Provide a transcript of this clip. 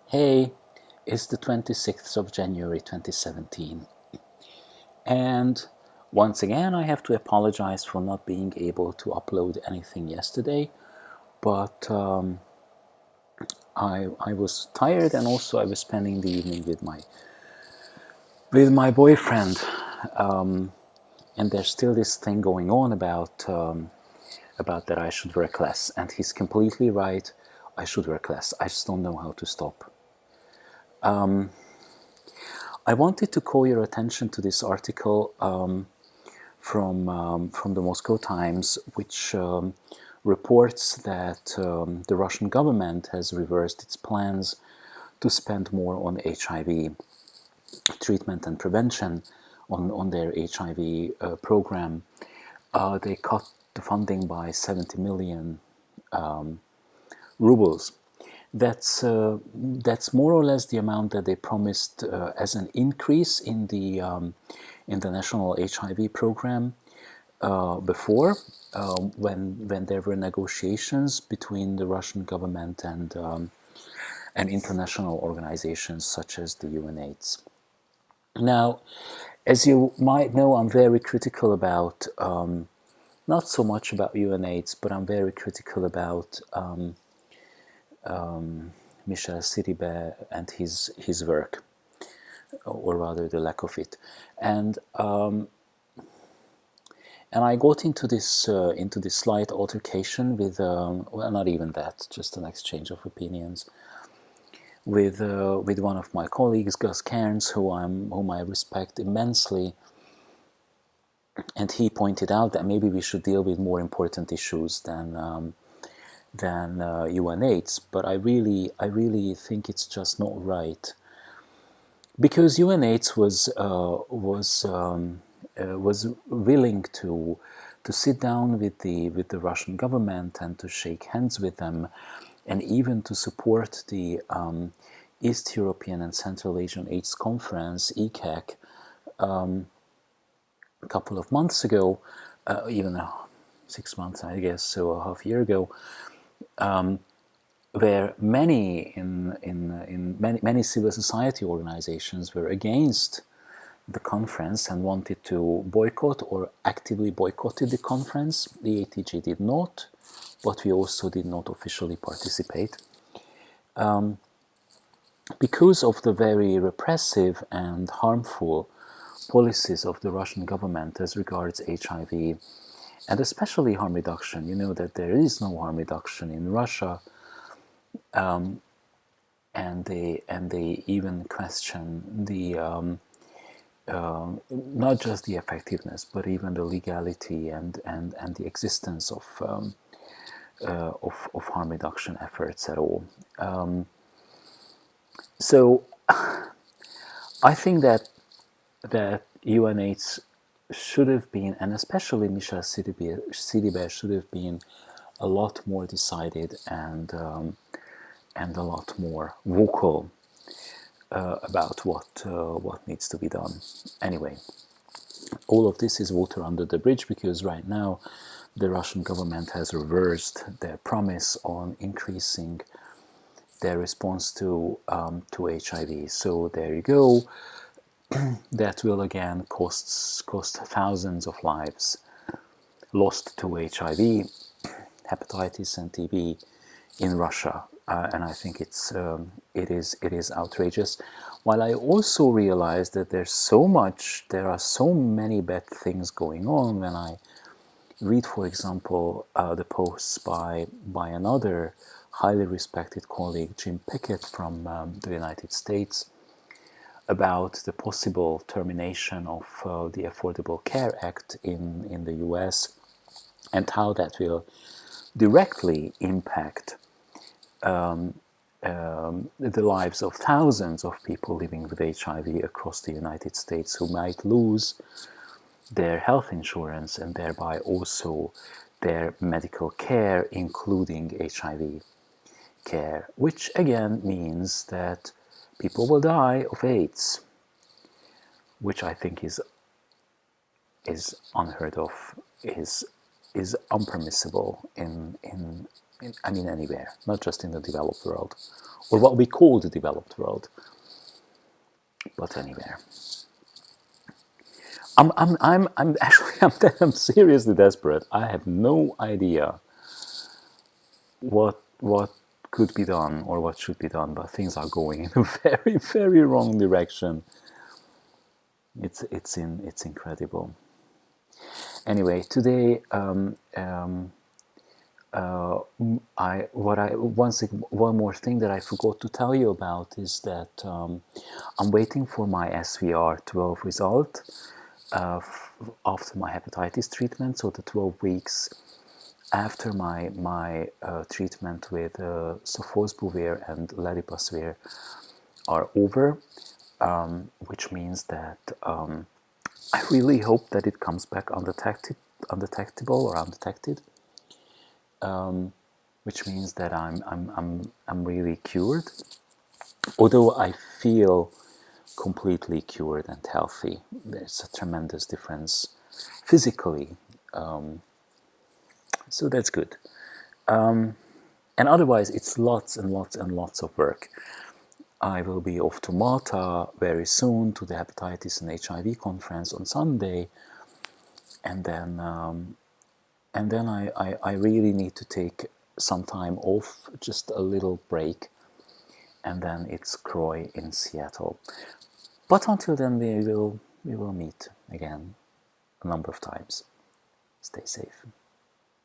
Hey, it's the 26th of January 2017, and once again I have to apologize for not being able to upload anything yesterday, but I was tired, and also I was spending the evening with my boyfriend, and there's still this thing going on about that I should work less, and he's completely right. I should work less. I just don't know how to stop. I wanted to call your attention to this article from the Moscow Times, which reports that the Russian government has reversed its plans to spend more on HIV treatment and prevention on their HIV program. They cut the funding by 70 million rubles. That's more or less the amount that they promised as an increase in the national HIV program before, when there were negotiations between the Russian government and international organizations such as the UNAIDS. Now, as you might know, I'm very critical about not so much about UNAIDS, but I'm very critical about Michel Siribe and his work, or rather the lack of it, and I got into this slight altercation with well, not even that, just an exchange of opinions with one of my colleagues, Gus Cairns, whom I respect immensely, and he pointed out that maybe we should deal with more important issues than UNAIDS, but I really think it's just not right, because UNAIDS was willing to sit down with the Russian government and to shake hands with them, and even to support the East European and Central Asian AIDS Conference (ECAC) a couple of months ago, even 6 months, I guess, so a half year ago, where many many civil society organizations were against the conference and wanted to boycott or actively boycotted the conference. The ATG did not, but we also did not officially participate because of the very repressive and harmful policies of the Russian government as regards HIV, and especially harm reduction. You know that there is no harm reduction in Russia, and they even question the not just the effectiveness, but even the legality and the existence of harm reduction efforts at all. So I think that UNAIDS should have been, and especially Michel Siribe should have been, a lot more decided and a lot more vocal about what needs to be done. Anyway, all of this is water under the bridge, because right now the Russian government has reversed their promise on increasing their response to HIV. So there you go. That will again cost thousands of lives lost to HIV, hepatitis, and TB in Russia, and I think it is outrageous. While I also realize that there are so many bad things going on. When I read, for example, the posts by another highly respected colleague, Jim Pickett from the United States, about the possible termination of the Affordable Care Act in the US, and how that will directly impact the lives of thousands of people living with HIV across the United States, who might lose their health insurance and thereby also their medical care, including HIV care, which again means that people will die of AIDS, which I think is unheard of, is is unpermissible I mean anywhere, not just in the developed world, or what we call the developed world, but anywhere. I'm actually I'm seriously desperate. I have no idea what could be done or what should be done, but things are going in a very, very wrong direction. It's incredible. Anyway, today one more thing that I forgot to tell you about is that I'm waiting for my SVR12 result after my hepatitis treatment. So the 12 weeks after my treatment with sofosbuvir and laripasvir are over, which means that I really hope that it comes back undetectable or undetected, which means that I'm really cured. Although I feel completely cured and healthy, there's a tremendous difference physically, so that's good. And otherwise, it's lots and lots and lots of work. I will be off to Malta very soon to the Hepatitis and HIV conference on Sunday, and then I really need to take some time off, just a little break, and then it's CROI in Seattle. But until then, we will meet again a number of times. Stay safe.